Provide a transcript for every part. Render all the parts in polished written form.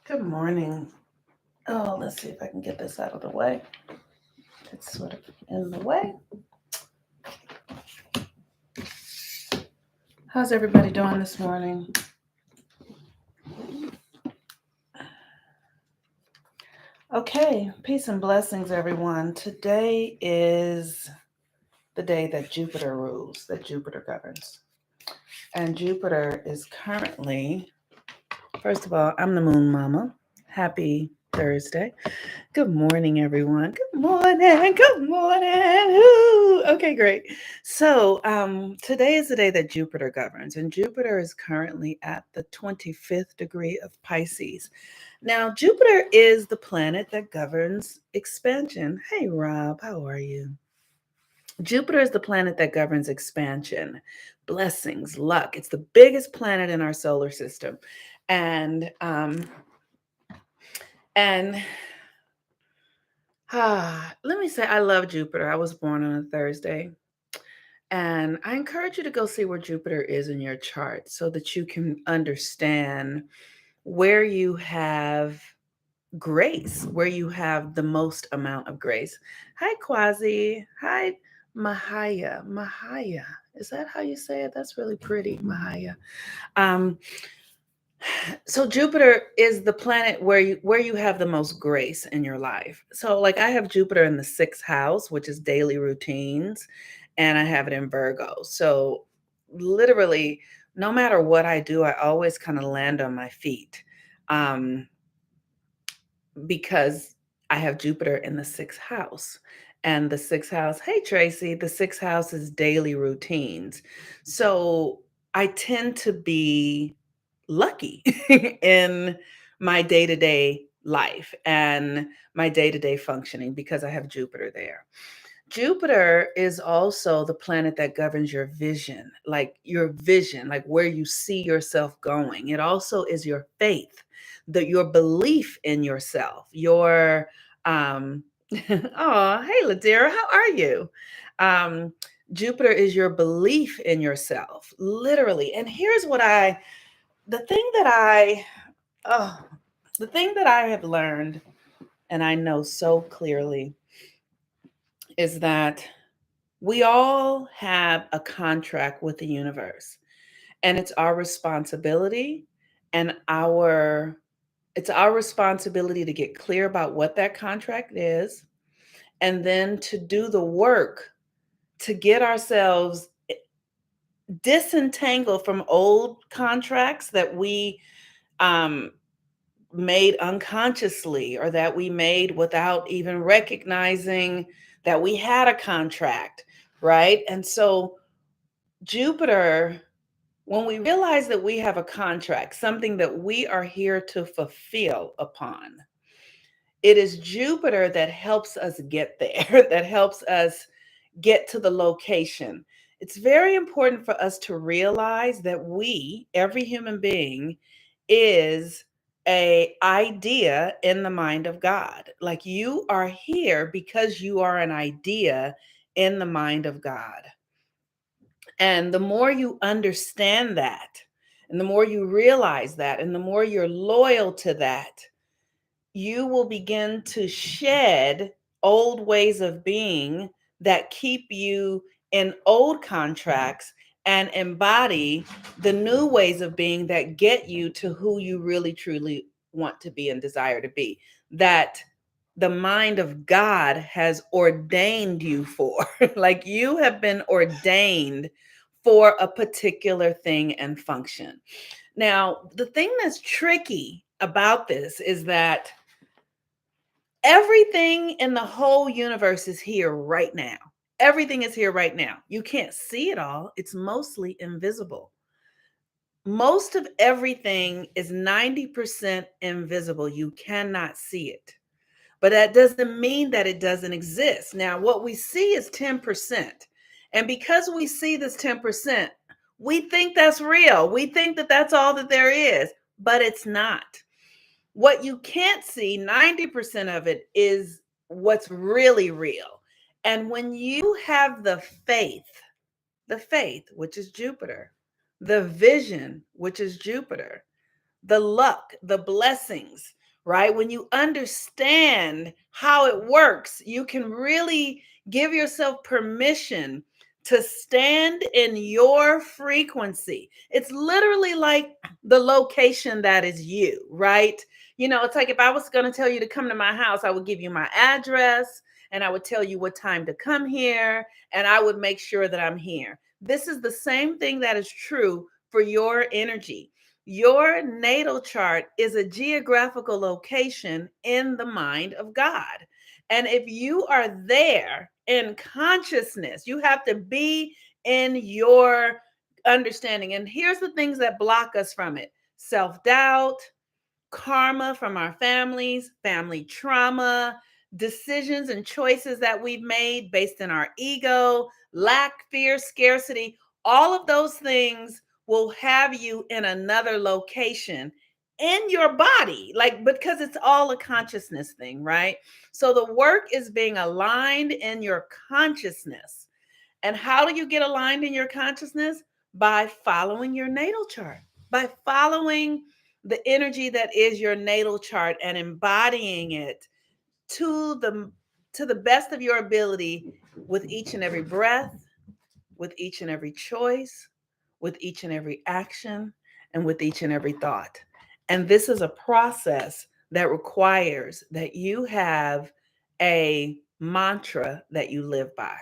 Good morning. Oh, let's see if I can get this out of the way. It's sort of in the way. How's everybody doing this morning? Okay, peace and blessings, everyone. Today is the day that Jupiter rules, that Jupiter governs. And Jupiter is currently, first of all, I'm the Moon Mama. Happy Thursday. Good morning, everyone. Good morning. Good morning. Ooh, okay, great. So, today is the day that Jupiter governs, and Jupiter is currently at the 25th degree of Pisces. Now, Jupiter is the planet that governs expansion. Hey, Rob, how are you? Jupiter is the planet that governs expansion, blessings, luck. It's the biggest planet in our solar system, and and let me say, I love Jupiter. I was born on a Thursday. And I encourage you to go see where Jupiter is in your chart so that you can understand where you have grace, where you have the most amount of grace. Hi, Quasi. Hi, Mahaya. Mahaya. Is that how you say it? That's really pretty, Mahaya. Um, so Jupiter is the planet where you have the most grace in your life. So like I have Jupiter in the 6th house, which is daily routines, and I have it in Virgo. So literally no matter what I do, I always kind of land on my feet. Um because I have Jupiter in the 6th house. And the 6th house, hey Tracy, the 6th house is daily routines. So I tend to be lucky in my day to day life and my day to day functioning because I have Jupiter there. Jupiter is also the planet that governs your vision, like where you see yourself going. It also is your faith, your belief in yourself, your oh, hey Ladera, how are you? Um, Jupiter is your belief in yourself, literally. And here's what the thing that I oh, the thing that I have learned and I know so clearly is that we all have a contract with the universe, and and our it's our responsibility to get clear about what that contract is and then to do the work to get ourselves disentangled from old contracts that we um, made unconsciously or that we made without even recognizing that we had a contract, right? And so Jupiter, when we realize that we have a contract, something that we are here to fulfill upon, it is Jupiter that helps us get there, that helps us get to the location. It's very important for us to realize that every human being, is a idea in the mind of God. Like you are here because you are an idea in the mind of God. And the more you understand that, and the more you realize that, and the more you're loyal to that, you will begin to shed old ways of being that keep you in old contracts and embody the new ways of being that get you to who you really truly want to be and desire to be. That the mind of God has ordained you for. Like you have been ordained for a particular thing and function. Now, the thing that's tricky about this is that everything in the whole universe is here right now. Everything is here right now. You can't see it all, it's mostly invisible. Most of everything is 90% invisible. You cannot see it. But that doesn't mean that it doesn't exist. Now, what we see is 10%. And because we see this 10%, we think that's real. We think that that's all that there is, but it's not. What you can't see, 90% of it is what's really real. And when you have the faith, which is Jupiter, the vision, which is Jupiter, the luck, the blessings, right? When you understand how it works, you can really give yourself permission to stand in your frequency. It's literally like the location that is you, right? It's like if I was going to tell you to come to my house, I would give you my address and I would tell you what time to come here and I would make sure that I'm here. This is the same thing that is true for your energy. Your natal chart is a geographical location in the mind of God. And if you are there in consciousness, you have to be in your understanding. And here's the things that block us from it: self doubt, karma from our families, family trauma, decisions and choices that we've made based in our ego, lack, fear, scarcity. All of those things will have you in another location in your body, like, because it's all a consciousness thing, right? So the work is being aligned in your consciousness. And how do you get aligned in your consciousness? By following your natal chart, by following the energy that is your natal chart and embodying it to the best of your ability with each and every breath, with each and every choice, with each and every action, and with each and every thought. And this is a process that requires that you have a mantra that you live by.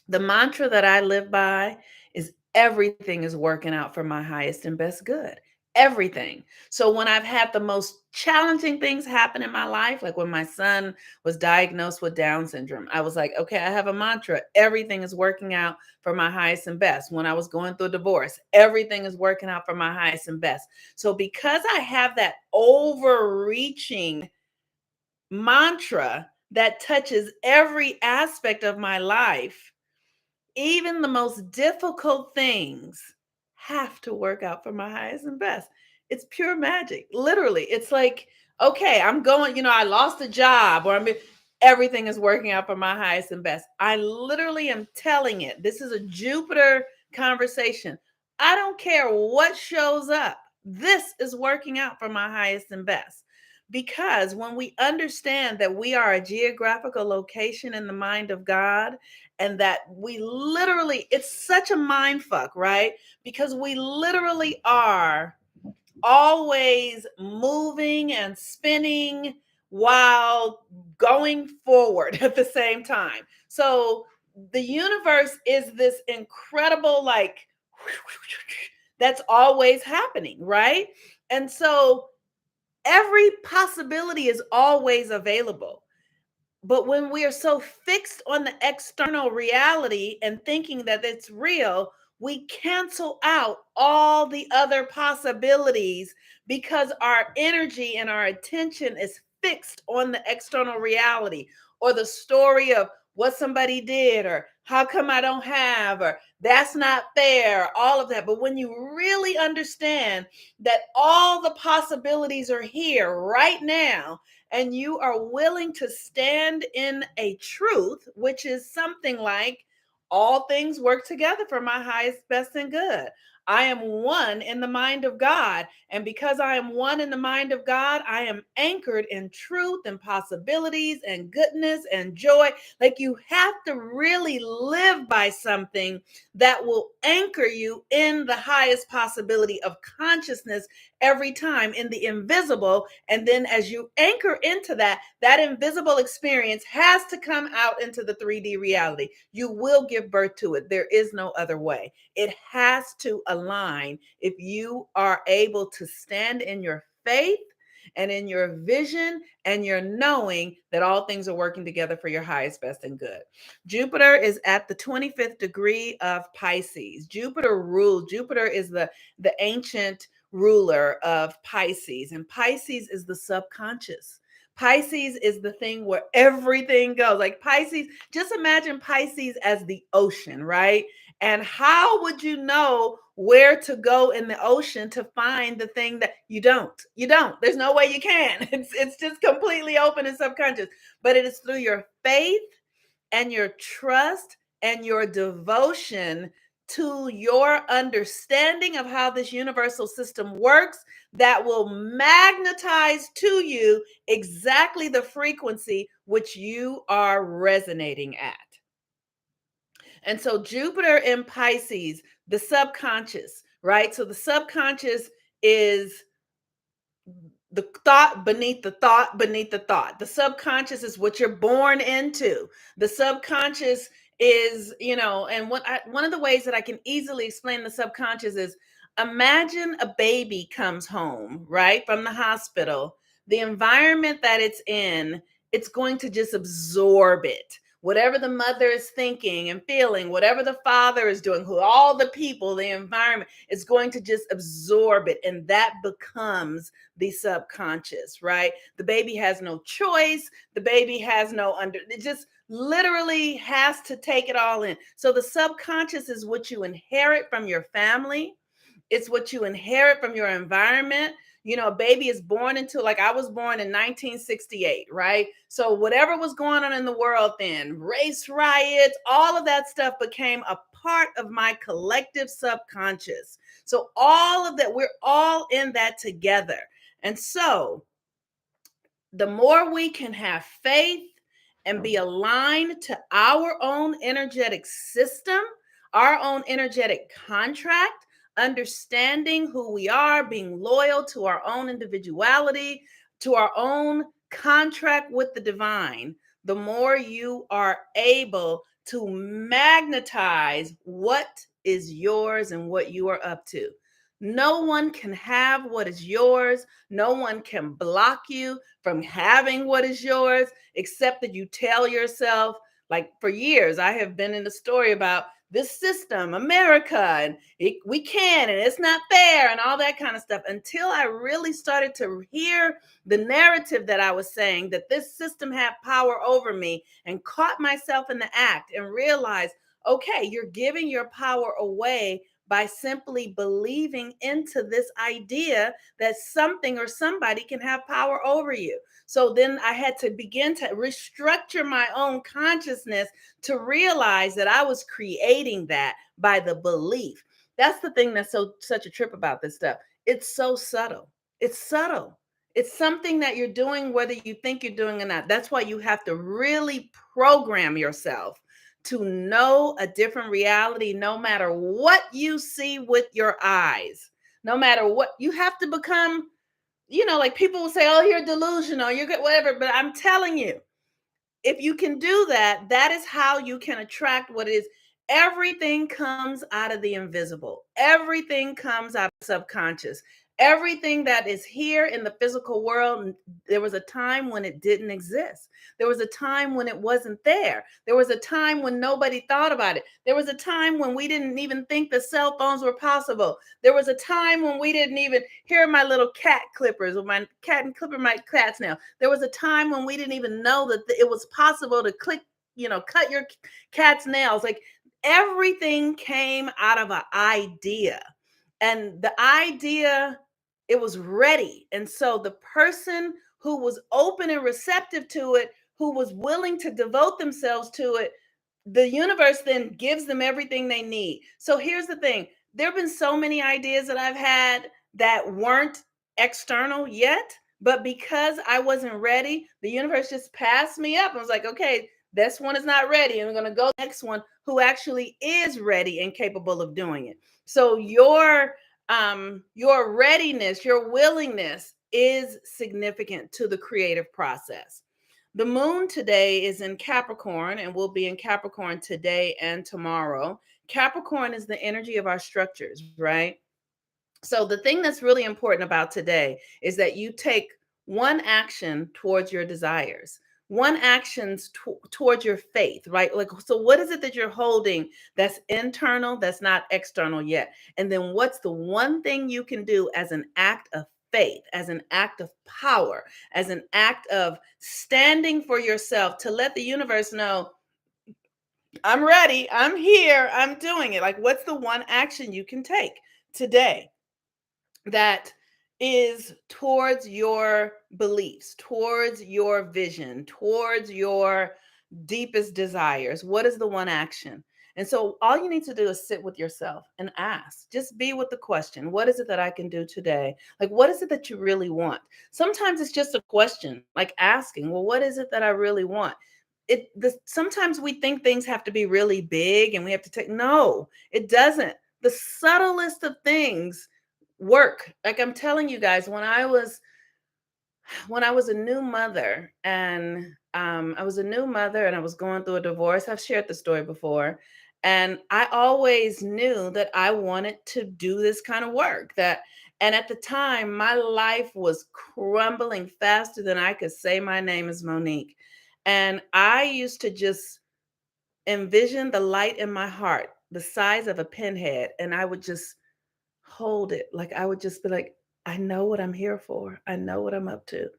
The mantra that I live by is everything is working out for my highest and best good. Everything. So when I've had the most challenging things happen in my life, like when my son was diagnosed with Down syndrome, I was like, okay, I have a mantra. Everything is working out for my highest and best. When I was going through a divorce, everything is working out for my highest and best. So because I have that overreaching mantra that touches every aspect of my life, even the most difficult things have to work out for my highest and best. It's pure magic. Literally. It's like, okay, I'm going, I lost a job or everything is working out for my highest and best. I literally am telling it. This is a Jupiter conversation. I don't care what shows up. This is working out for my highest and best. Because when we understand that we are a geographical location in the mind of God, and that we literally, it's such a mind fuck, right? Because we literally are always moving and spinning while going forward at the same time. So the universe is this incredible, like, that's always happening, right? And so every possibility is always available. But when we are so fixed on the external reality and thinking that it's real, we cancel out all the other possibilities because our energy and our attention is fixed on the external reality or the story of what somebody did or how come I don't have or that's not fair, all of that. But when you really understand that all the possibilities are here right now, and you are willing to stand in a truth, which is something like all things work together for my highest, best, and good. I am one in the mind of God. And because I am one in the mind of God, I am anchored in truth and possibilities and goodness and joy. Like you have to really live by something that will anchor you in the highest possibility of consciousness every time in the invisible. And then as you anchor into that, that invisible experience has to come out into the 3D reality. You will give birth to it. There is no other way. It has to align if you are able to stand in your faith and in your vision and your knowing that all things are working together for your highest, best, and good. Jupiter is at the 25th degree of Pisces. Jupiter is the ancient ruler of Pisces, and Pisces is the subconscious. Pisces is the thing where everything goes. Like Pisces, just imagine Pisces as the ocean, right? And how would you know where to go in the ocean to find the thing that you don't? You don't. There's no way you can. It's just completely open and subconscious. But it is through your faith and your trust and your devotion to your understanding of how this universal system works that will magnetize to you exactly the frequency which you are resonating at. And so Jupiter in Pisces, the subconscious, right? So the subconscious is the thought beneath the thought beneath the thought. The subconscious is what you're born into. The subconscious is, and one of the ways that I can easily explain the subconscious is, imagine a baby comes home, right, from the hospital. The environment that it's in, it's going to just absorb it. Whatever the mother is thinking and feeling, whatever the father is doing, who all the people, the environment is going to just absorb it. And that becomes the subconscious, right? The baby has no choice. The baby has it just literally has to take it all in. So the subconscious is what you inherit from your family. It's what you inherit from your environment. A baby is born into, like, I was born in 1968, right? So whatever was going on in the world then, race riots, all of that stuff became a part of my collective subconscious. So all of that, we're all in that together. And so the more we can have faith and be aligned to our own energetic system, our own energetic contract, understanding who we are, being loyal to our own individuality, to our own contract with the divine, the more you are able to magnetize what is yours and what you are up to. No one can have what is yours. No one can block you from having what is yours, except that you tell yourself, like, for years, I have been in the story about this system, America, and we can, and it's not fair, and all that kind of stuff, until I really started to hear the narrative that I was saying, that this system had power over me, and caught myself in the act and realized, okay, you're giving your power away by simply believing into this idea that something or somebody can have power over you. So then I had to begin to restructure my own consciousness to realize that I was creating that by the belief. That's the thing that's such a trip about this stuff. It's so subtle. It's subtle. It's something that you're doing whether you think you're doing or not. That's why you have to really program yourself to know a different reality, no matter what you see with your eyes. No matter what, you have to become, like, people will say, oh, you're delusional, you're good, whatever. But I'm telling you, if you can do that, that is how you can attract what is. Everything comes out of the invisible. Everything comes out of subconscious. Everything that is here in the physical world, there was a time when it didn't exist. There was a time when it wasn't there. There was a time when nobody thought about it. There was a time when we didn't even think the cell phones were possible. There was a time when we didn't even hear my little cat clippers, or my cat and clipper my cat's nail. There was a time when we didn't even know that it was possible to cut your cat's nails. Like, everything came out of an idea. And the idea, it was ready. And so the person who was open and receptive to it, who was willing to devote themselves to it, the universe then gives them everything they need. So here's the thing. There have been so many ideas that I've had that weren't external yet, but because I wasn't ready, the universe just passed me up. I was like, okay, this one is not ready. And I'm going to go to the next one who actually is ready and capable of doing it. So your readiness, your willingness is significant to the creative process. The moon today is in Capricorn and will be in Capricorn today and tomorrow. Capricorn is the energy of our structures, right? So the thing that's really important about today is that you take one action towards your desires, one actions towards your faith, right? Like, so what is it that you're holding that's internal, that's not external yet? And then what's the one thing you can do as an act of faith, as an act of power, as an act of standing for yourself, to let the universe know, I'm ready, I'm here, I'm doing it. Like, what's the one action you can take today that is towards your beliefs, towards your vision, towards your deepest desires? What is the one action? And so all you need to do is sit with yourself and ask. Just be with the question. What is it that I can do today? Like, what is it that you really want? Sometimes it's just a question, like asking, well, what is it that I really want? Sometimes we think things have to be really big and we have to take, no, it doesn't. The subtlest of things work. Like I'm telling you guys, when I was a new mother, and I was a new mother and I was going through a divorce. I've shared the story before. And I always knew that I wanted to do this kind of work. And at the time, my life was crumbling faster than I could say my name is Monique. And I used to just envision the light in my heart, the size of a pinhead, and I would just hold it. Like I would just be like, I know what I'm here for. I know what I'm up to.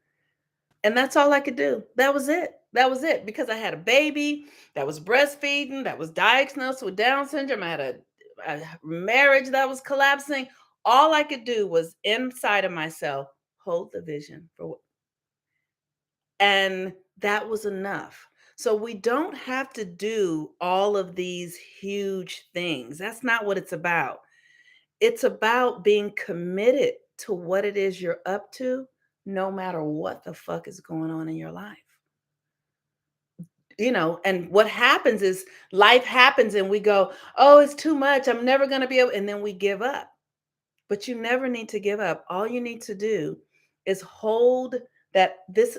And that's all I could do. That was it. That was it, because I had a baby that was breastfeeding, that was diagnosed with Down syndrome. I had a marriage that was collapsing. All I could do was inside of myself hold the vision and that was enough. So we don't have to do all of these huge things. That's not what it's about. It's about being committed to what it is you're up to, no matter what the fuck is going on in your life. And what happens is life happens and we go, oh, it's too much. I'm never going to be able. And then we give up. But you never need to give up. All you need to do is hold that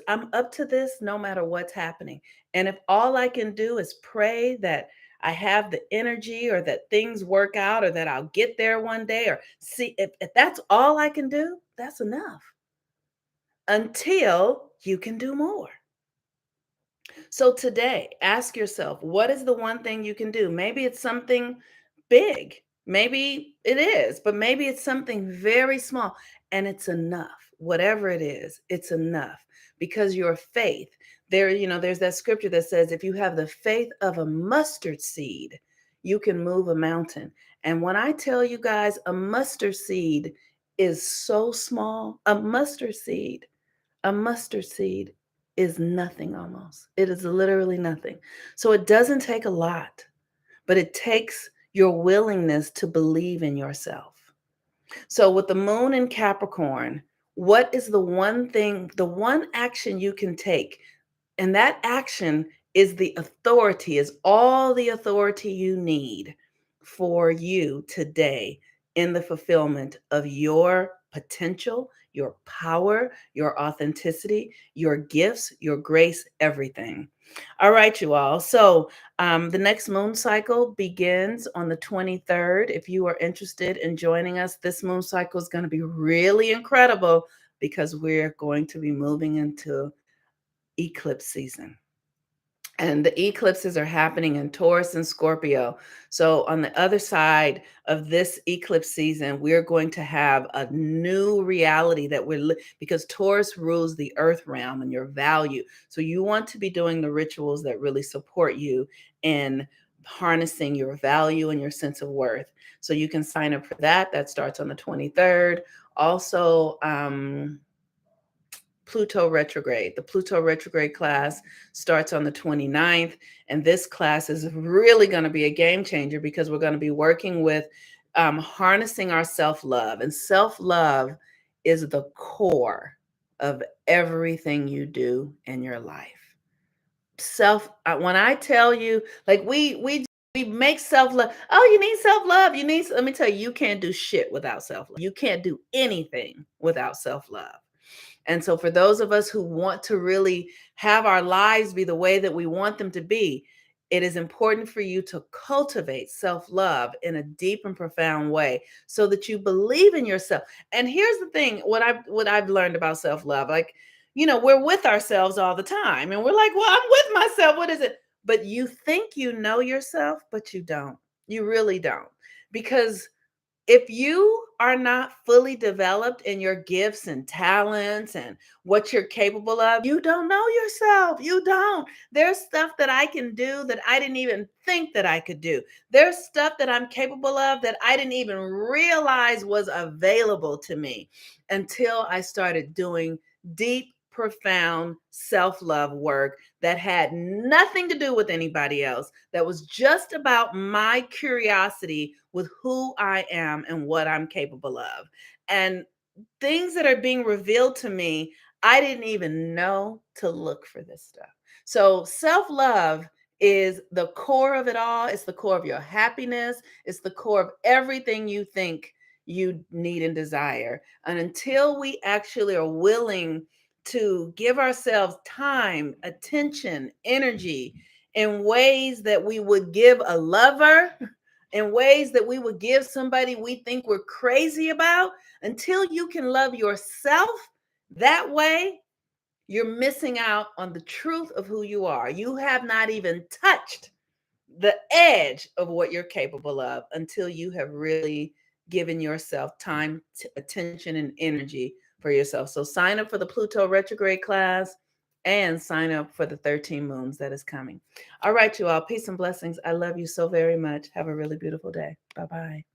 I'm up to this no matter what's happening. And if all I can do is pray that I have the energy, or that things work out, or that I'll get there one day, or see if that's all I can do, that's enough until you can do more. So today, ask yourself, what is the one thing you can do? Maybe it's something big. Maybe it is, but maybe it's something very small and it's enough. Whatever it is, it's enough, because your faith, there's that scripture that says, if you have the faith of a mustard seed, you can move a mountain. And when I tell you guys, a mustard seed is so small, a mustard seed is nothing almost. It is literally nothing. So it doesn't take a lot, but it takes your willingness to believe in yourself. So with the moon in Capricorn, what is the one thing, the one action you can take? And that action is all the authority you need for you today in the fulfillment of your potential, your power, your authenticity, your gifts, your grace, everything. All right, you all. So the next moon cycle begins on the 23rd. If you are interested in joining us, this moon cycle is going to be really incredible, because we're going to be moving into eclipse season. And the eclipses are happening in Taurus and Scorpio. So, on the other side of this eclipse season, we're going to have a new reality because Taurus rules the earth realm and your value. So, you want to be doing the rituals that really support you in harnessing your value and your sense of worth. So, you can sign up for that. That starts on the 23rd. Also, Pluto retrograde. The Pluto retrograde class starts on the 29th. And this class is really going to be a game changer, because we're going to be working with harnessing our self-love. And self-love is the core of everything you do in your life. When I tell you, like we make self-love. Oh, you need self-love. Let me tell you, you can't do shit without self-love. You can't do anything without self-love. And so for those of us who want to really have our lives be the way that we want them to be, it is important for you to cultivate self-love in a deep and profound way, so that you believe in yourself. And here's the thing, what I've learned about self-love, like, we're with ourselves all the time and we're like, well, I'm with myself. What is it? But you think you know yourself, but you don't. You really don't. Because if you are not fully developed in your gifts and talents and what you're capable of, you don't know yourself. You don't. There's stuff that I can do that I didn't even think that I could do. There's stuff that I'm capable of that I didn't even realize was available to me until I started doing deep profound self-love work that had nothing to do with anybody else, that was just about my curiosity with who I am and what I'm capable of. And things that are being revealed to me, I didn't even know to look for this stuff. So self-love is the core of it all. It's the core of your happiness. It's the core of everything you think you need and desire. And until we actually are willing to give ourselves time, attention, energy in ways that we would give a lover, in ways that we would give somebody we think we're crazy about, until you can love yourself that way, you're missing out on the truth of who you are. You have not even touched the edge of what you're capable of until you have really given yourself time, attention, and energy for yourself. So sign up for the Pluto retrograde class and sign up for the 13 moons that is coming. All right, you all. Peace and blessings. I love you so very much. Have a really beautiful day. Bye bye.